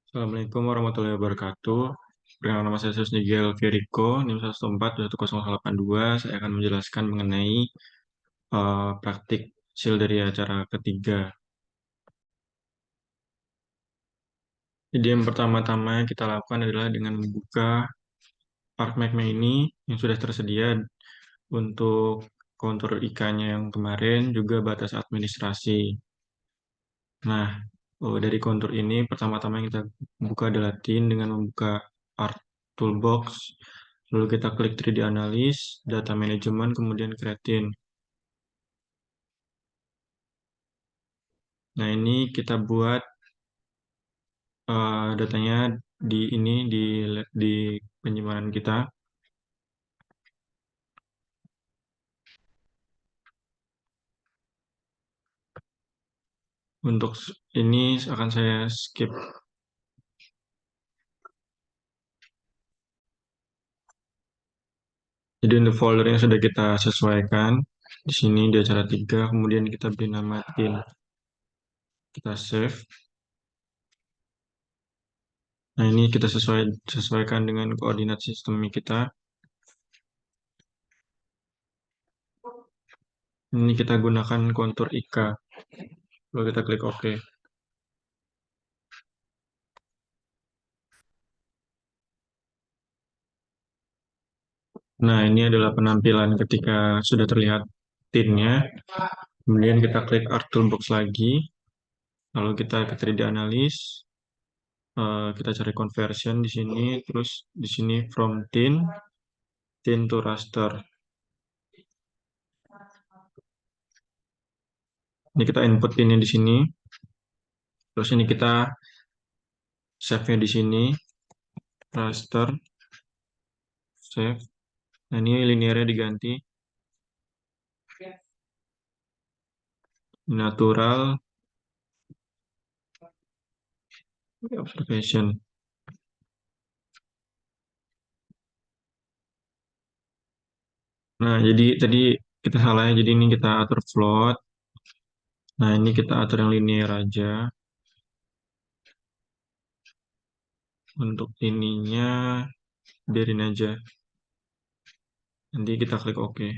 Assalamualaikum warahmatullahi wabarakatuh. Perkenalkan, nama saya Susnigel Fieriko, NIM 104-21082. Saya akan menjelaskan mengenai praktik hasil dari acara ketiga. Jadi yang pertama-tama yang kita lakukan adalah dengan membuka ParkMagma ini yang sudah tersedia untuk kontur IK-nya yang kemarin, juga batas administrasi. Nah, dari kontur ini pertama-tama yang kita buka adalah tin dengan membuka Art Toolbox, lalu kita klik 3D Analysis, Data Management, kemudian Creatine. Nah, ini kita buat datanya di penyimpanan kita. Untuk ini akan saya skip. Jadi untuk folder yang sudah kita sesuaikan di sini di acara 3, kemudian kita beri nama tin. Kita save. Nah, ini kita sesuaikan dengan koordinat sistem kita. Ini kita gunakan kontur IK. Lalu kita klik OK. Nah, ini adalah penampilan ketika sudah terlihat tinnya. Kemudian kita klik Art Toolbox lagi. Lalu kita ke 3D Analysis. Kita cari conversion di sini. Terus di sini from tin to raster. Ini kita input tinnya di sini. Terus ini kita save-nya di sini. Raster. Save. Nah, ini linearnya diganti. Natural observation. Nah, jadi tadi kita salah ya. Jadi ini kita atur float. Nah, ini kita atur yang linear aja. Untuk ininya biarin aja. Nanti kita klik OK.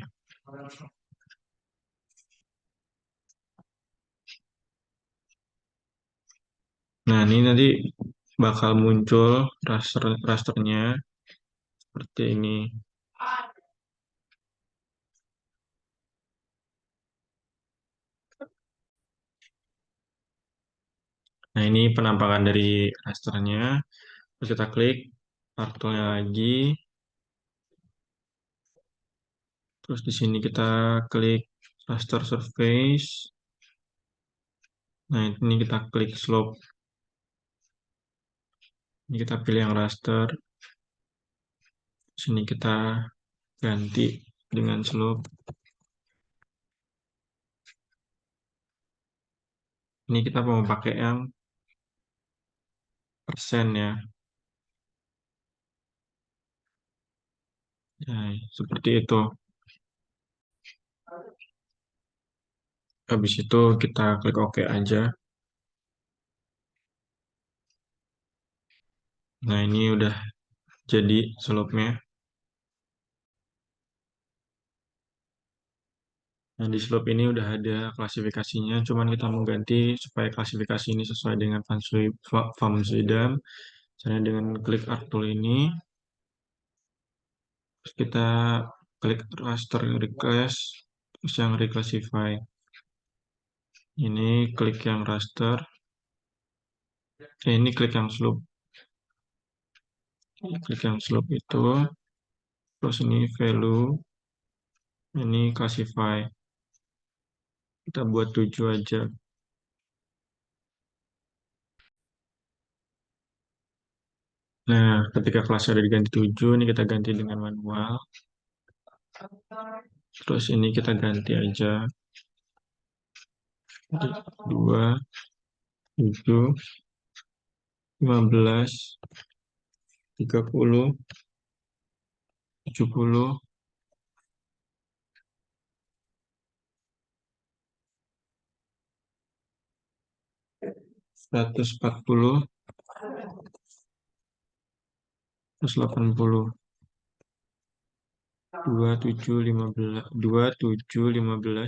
Nah, ini nanti bakal muncul rasternya seperti ini. Nah, ini penampakan dari rasternya. Terus kita klik partikelnya lagi. Terus di sini kita klik raster surface. Nah, ini kita klik slope. Ini kita pilih yang raster. Sini kita ganti dengan slope. Ini kita mau pakai yang persen ya. Nah, seperti itu. Habis itu kita klik OK aja. Nah, ini udah jadi slope-nya. Nah, di slope ini udah ada klasifikasinya, cuman kita mau ganti supaya klasifikasi ini sesuai dengan Van Zuydam. Caranya dengan klik Art Tool ini, terus kita klik Raster Request, terus yang Reclassify. Ini klik yang raster, ini klik yang slope. Klik yang slope itu, terus ini value, ini classify. Kita buat 7 aja. Nah, ketika kelasnya udah diganti 7, ini kita ganti dengan manual. Terus ini kita ganti aja. 2, 7, 15, 30, 70, 140, 180, 27, 15,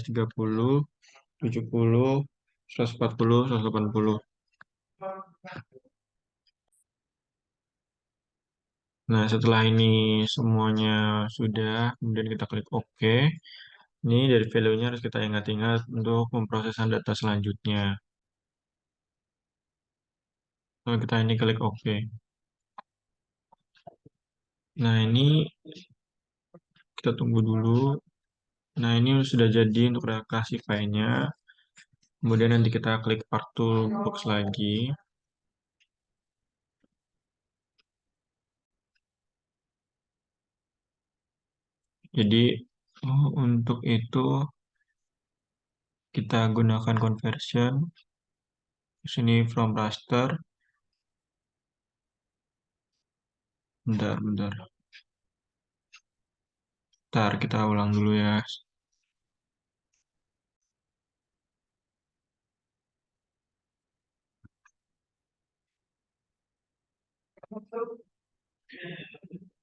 30, 70, 140, 180. Nah, setelah ini semuanya sudah, kemudian kita klik OK. Ini dari value-nya harus kita ingat-ingat untuk pemrosesan data selanjutnya. Kalau kita ini klik OK. Nah, ini kita tunggu dulu. Nah, ini sudah jadi untuk reclassify-nya. Kemudian nanti kita klik Part Toolbox lagi. Jadi, untuk itu kita gunakan conversion. Di sini from raster. Bentar, bentar. Bentar, kita ulang dulu ya.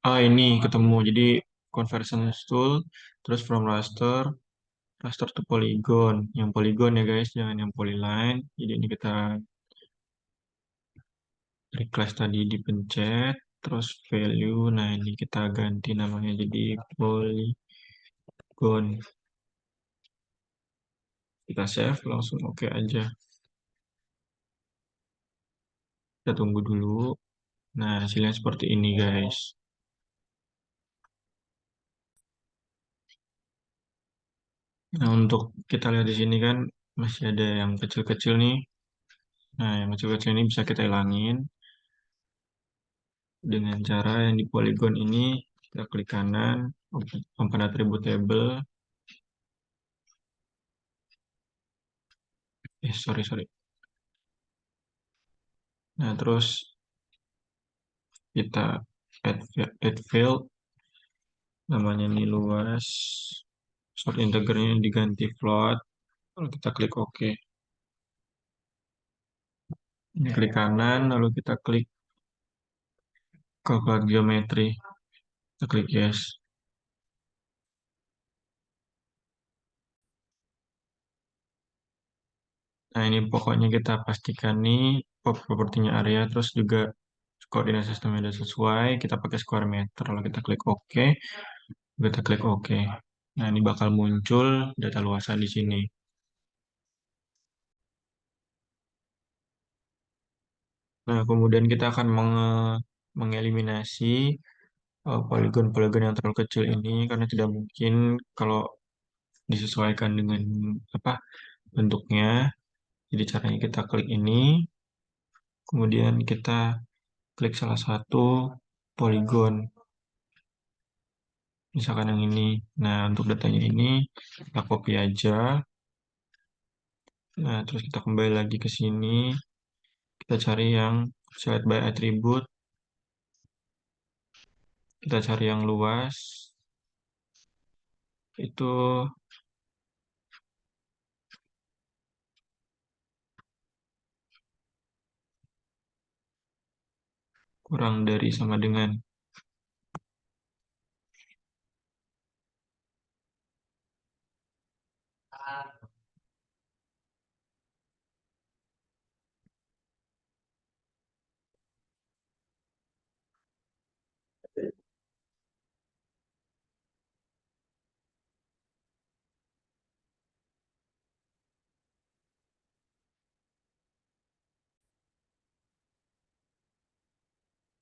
Ini ketemu. Jadi conversion tool, terus from raster, raster to polygon. Yang polygon ya guys, jangan yang polyline. Jadi ini kita reclass tadi dipencet, terus value. Nah ini kita ganti namanya jadi polygon. Kita save, langsung oke aja. Kita tunggu dulu. Nah hasilnya seperti ini guys. Nah untuk kita lihat di sini kan masih ada yang kecil-kecil nih. Nah yang kecil-kecil ini bisa kita hilangin. Dengan cara yang di polygon ini, kita klik kanan, open attribute table. Sorry. Nah, terus kita add field, namanya ini luas, sort integernya diganti float, lalu kita klik OK. Ini klik kanan, lalu kita klik calculate geometry, kita klik yes. Nah, ini pokoknya kita pastikan nih propertinya area, terus juga koordinat sistemnya sudah sesuai, kita pakai square meter, lalu kita klik OK, kita klik OK. Nah, ini bakal muncul data luasan di sini. Nah, kemudian kita akan mengeliminasi poligon-poligon yang terlalu kecil ini karena tidak mungkin kalau disesuaikan dengan apa bentuknya. Jadi caranya kita klik ini, kemudian kita klik salah satu poligon, misalkan yang ini. Nah, untuk datanya ini kita copy aja. Nah, terus kita kembali lagi ke sini, kita cari yang select by attribute, kita cari yang luas, itu kurang dari sama dengan.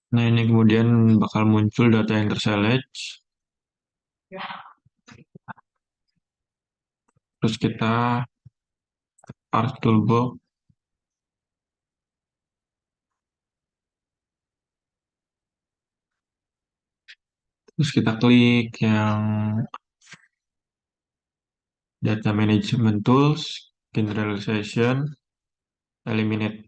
Nah, ini kemudian bakal muncul data yang terselect. Terus kita Art Toolbox. Terus kita klik yang Data Management Tools, Generalization, Eliminate.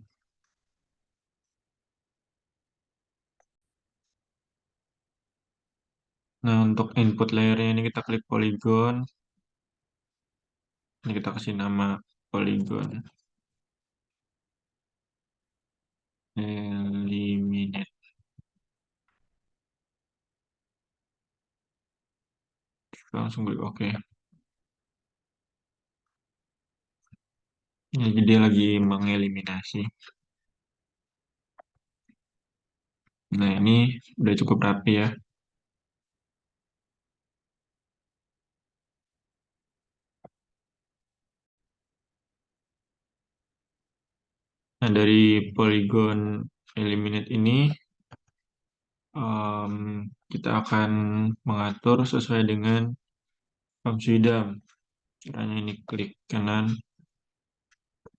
Nah, untuk input layernya ini kita klik Polygon. Ini kita kasih nama Polygon. Eliminate. langsung klik oke. Ya, jadi dia lagi mengeliminasi. Nah, ini udah cukup rapi ya. Nah, dari polygon eliminate ini, em, kita akan mengatur sesuai dengan Amsterdam. Caranya ini klik kanan,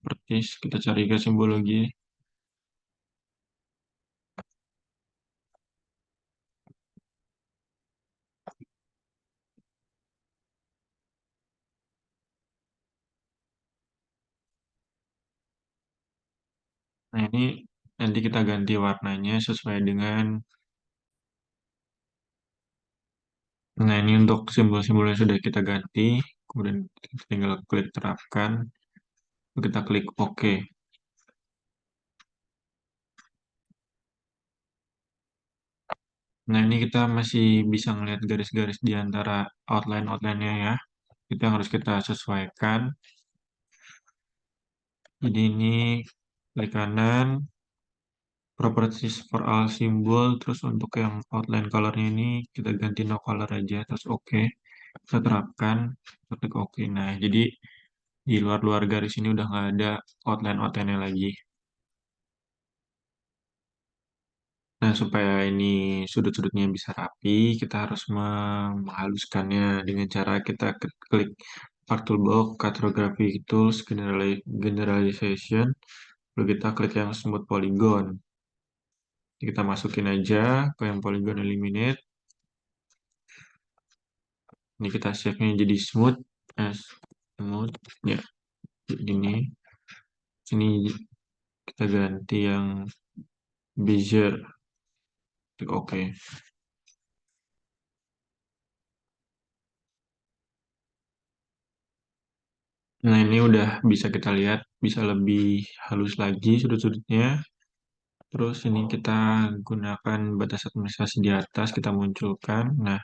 properties, kita cari ke simbologi. Nah, ini nanti kita ganti warnanya sesuai dengan, nah ini untuk simbol-simbol yang sudah kita ganti, kemudian kita tinggal klik terapkan, kita klik OK. Nah, ini kita masih bisa melihat garis-garis di antara outline-outline-nya ya. Itu yang harus kita sesuaikan. Jadi ini klik kanan, properties for all symbol, terus untuk yang outline colornya ini kita ganti no color aja, terus OK. Kita terapkan, kita klik OK. Nah, jadi di luar-luar garis ini udah nggak ada outline-outline-nya lagi. Nah, supaya ini sudut-sudutnya bisa rapi, kita harus menghaluskannya dengan cara kita klik Part Toolbox, Cartography Tools, Generalization, lalu kita klik yang Smooth Polygon. Kita masukin aja ke yang Polygon Eliminate. Ini kita save-nya jadi Smooth, Smooth, ya, ini. Sini kita ganti yang Bezier, klik OK. Nah, ini udah bisa kita lihat, bisa lebih halus lagi sudut-sudutnya. Terus ini kita gunakan batas administrasi di atas, kita munculkan. Nah,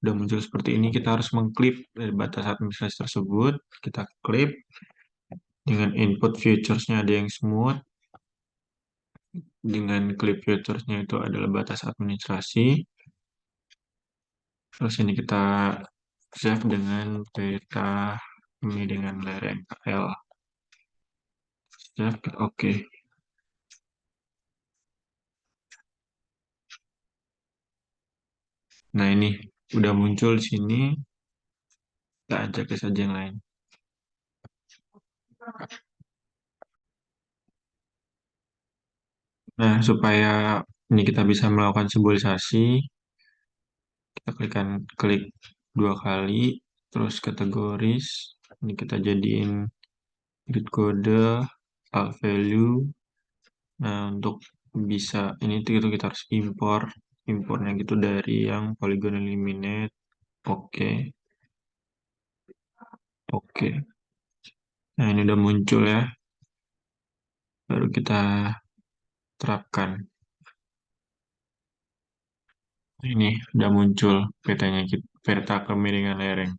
udah muncul seperti ini, kita harus mengklip dari batas administrasi tersebut. Kita klip, dengan input features-nya ada yang smooth, dengan clip features-nya itu adalah batas administrasi. Terus ini kita save dengan peta ini dengan lereng KL. Save, oke. Nah, ini udah muncul di sini. Kita ajak ke saja yang lain. Nah, supaya ini kita bisa melakukan simbolisasi, kita klik dua kali, terus kategoris. Ini kita jadiin grid kode, alt value. Nah, untuk bisa ini itu kita harus impornya gitu dari yang polygon eliminate. Oke, oke. Nah, ini udah muncul ya. Baru kita terapkan. Ini udah muncul petanya, peta kemiringan lereng.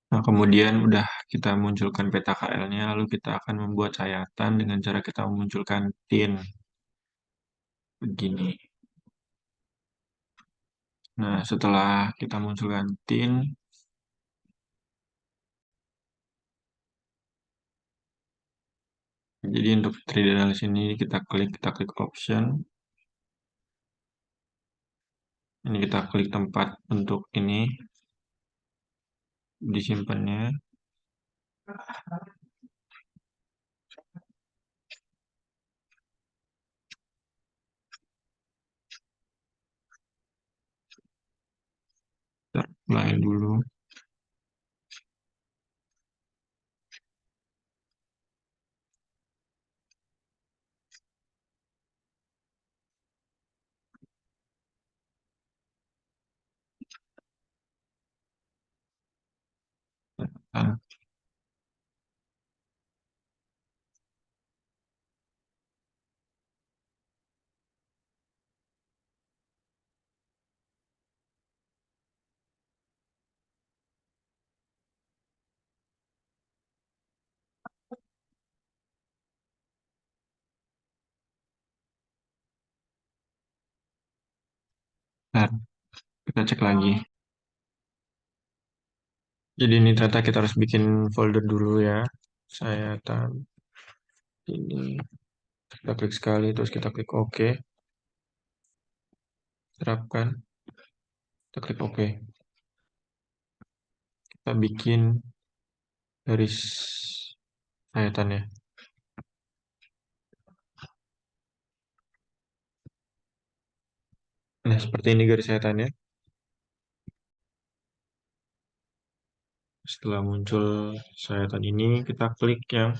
Nah, kemudian udah kita munculkan peta KL-nya, lalu kita akan membuat sayatan dengan cara kita memunculkan tin. Begini. Nah, setelah kita munculkan tin, jadi untuk 3D analysis ini kita klik option. Ini kita klik tempat untuk ini disimpannya. Kita ulangi dulu. Kan. Nah, kita cek lagi. Jadi ini ternyata kita harus bikin folder dulu ya. Saya ini kita klik sekali, terus kita klik OK, terapkan, kita klik OK. Kita bikin garis sayatannya. Nah, seperti ini garis sayatannya. Setelah muncul sayatan ini, kita klik yang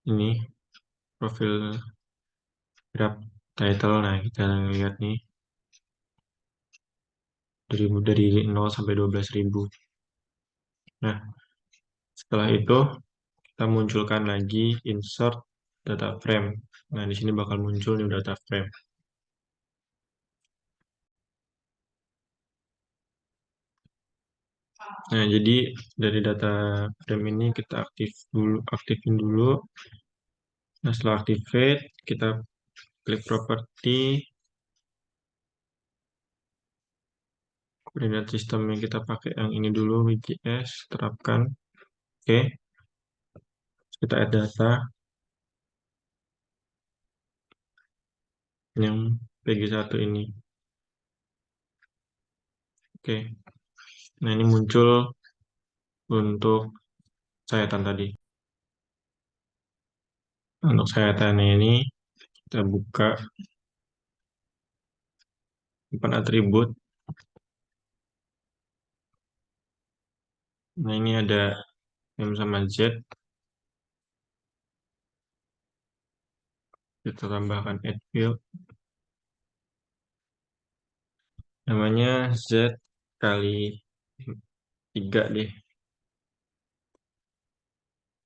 ini, profil grab title. Nah, kita lihat nih, dari 0 sampai 12.000. Nah, setelah itu, kita munculkan lagi insert data frame. Nah, di sini bakal muncul new data frame. Nah, jadi dari data frame ini kita aktifin dulu. Nah, setelah activate, kita klik property, koordinat sistem yang kita pakai yang ini dulu, WGS, terapkan. Oke, kita add data yang PG1 ini. Oke, nah ini muncul untuk sayatan tadi. Untuk sayatan ini, kita buka 4 atribut. Nah, ini ada M sama Z. Kita tambahkan add field. Namanya Z kali 3 deh.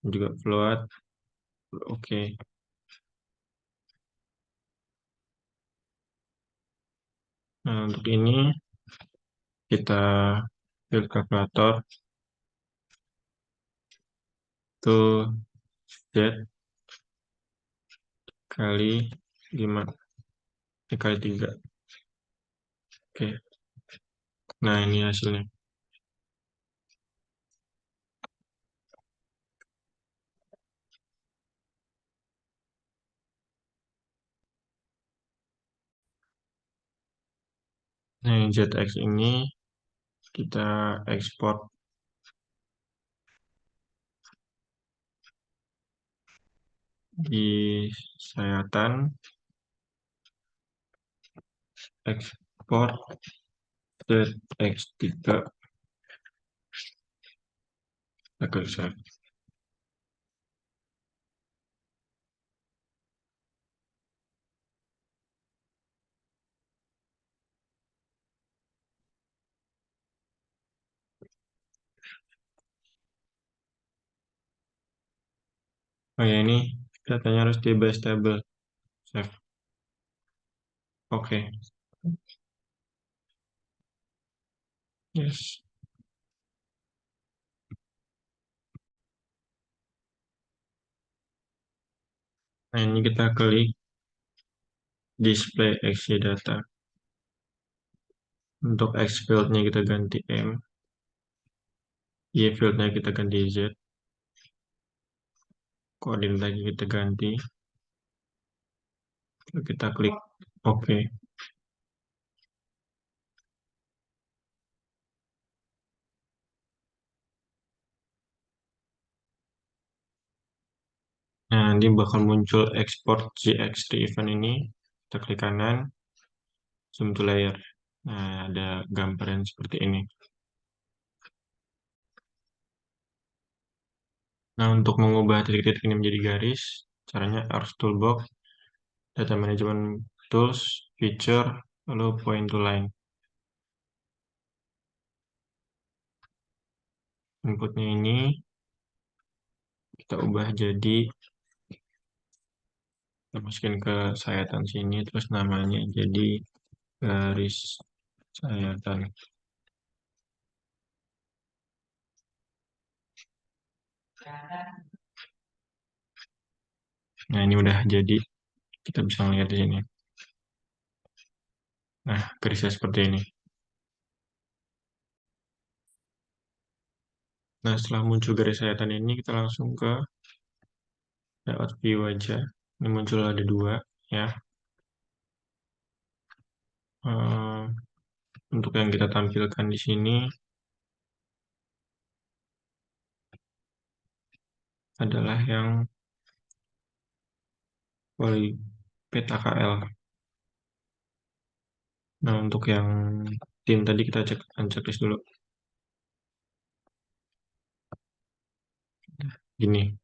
Juga float. Oke. Nah, untuk ini kita build kalkulator itu Z kali 5 kali 3. Oke. Nah, ini hasilnya. Nah, yang ZX ini kita ekspor di sayatan, ekspor ZX3, agak besar. Oh ya, ini datanya harus di base table. Save. Oke. Yes. Nah, ini kita klik display XY data. Untuk X field-nya kita ganti M, Y field-nya kita ganti Z, koordinat lagi kita ganti, kita klik OK. Nah, nanti bakal muncul export GX3 event ini, kita klik kanan, zoom to layer. Nah, ada gambaran seperti ini. Nah, untuk mengubah titik-titik ini menjadi garis, caranya Arcs Toolbox, Data Management Tools, Feature, lalu Point to Line. Inputnya ini kita ubah jadi, kita masukin ke sayatan sini, terus namanya jadi garis sayatan. Nah, ini udah jadi, kita bisa melihat di sini. Nah, garisnya seperti ini. Nah, setelah muncul garis sayatan ini, kita langsung ke layout view aja. Ini muncul ada dua, ya. Eh, untuk yang kita tampilkan di sini adalah yang poly peta KL. Nah, untuk yang tim tadi kita cek checklist dulu. Gini,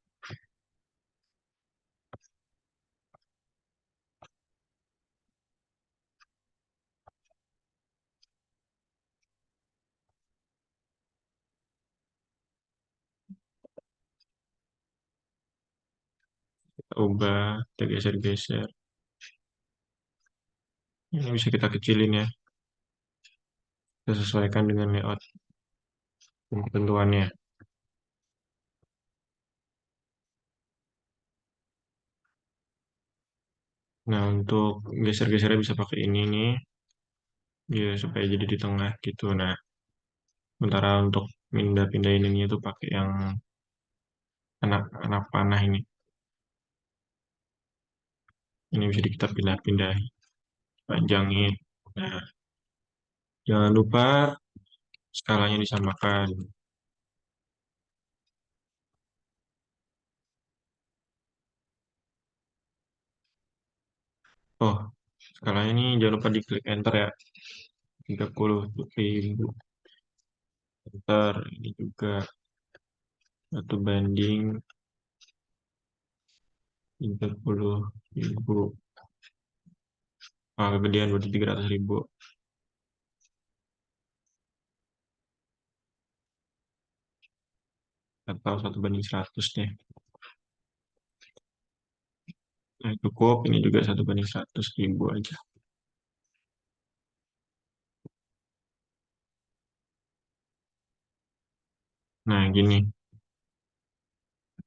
kita ubah, kita geser-geser. Ini bisa kita kecilin ya. Kita sesuaikan dengan layout dan ketentuannya. Nah, untuk geser-gesernya bisa pakai ini nih, ya supaya jadi di tengah gitu. Nah, sementara untuk pindah-pindahin ini itu pakai yang anak-anak panah ini. Ini bisa kita pindah-pindahin, panjangin. Nah, jangan lupa skalanya disamakan. Oh, skalanya ini jangan lupa diklik enter ya. 30 ribu. Enter, ini juga satu banding 30 ribu. Ah, kegedean berarti 300 ribu. Atau 1 banding 100 deh. Nah, cukup. Ini juga 1 banding 100 ribu aja. Nah, gini.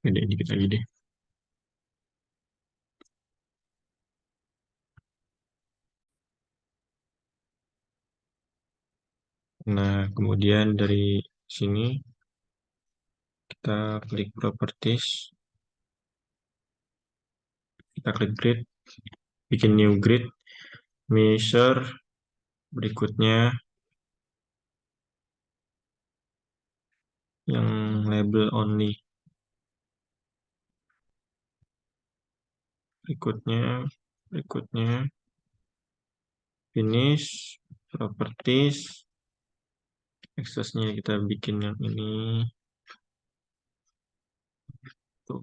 Gede dikit lagi deh. Nah, kemudian dari sini kita klik properties. Kita klik grid. Bikin new grid. Measure. Berikutnya yang label only. Berikutnya finish, properties, aksesnya kita bikin yang ini, untuk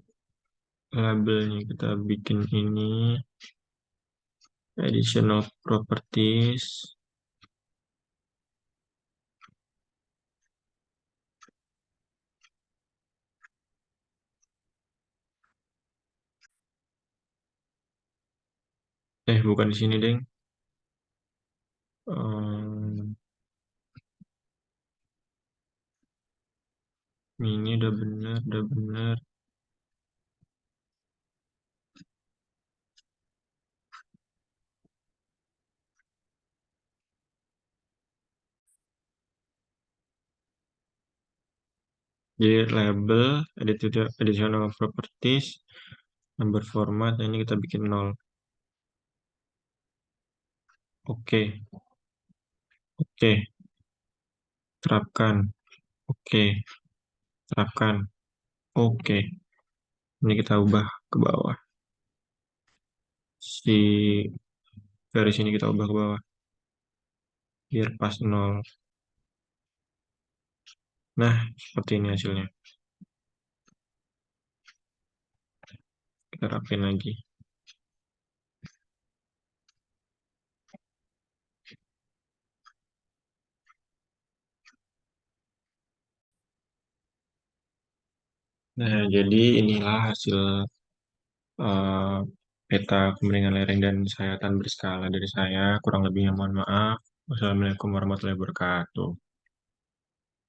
labelnya kita bikin ini, additional properties, bukan di sini deng. Ehm, ini udah bener. Jadi label, additional properties, number format, ini kita bikin 0. Oke, oke, terapkan, oke, terapkan, oke. Ini kita ubah ke bawah. Si garis ini kita ubah ke bawah. Biar pas 0. Nah, seperti ini hasilnya. Kita rapin lagi. Nah, jadi inilah hasil eh, peta kemiringan lereng dan sayatan berskala dari saya. Kurang lebihnya mohon maaf. Wassalamualaikum warahmatullahi wabarakatuh.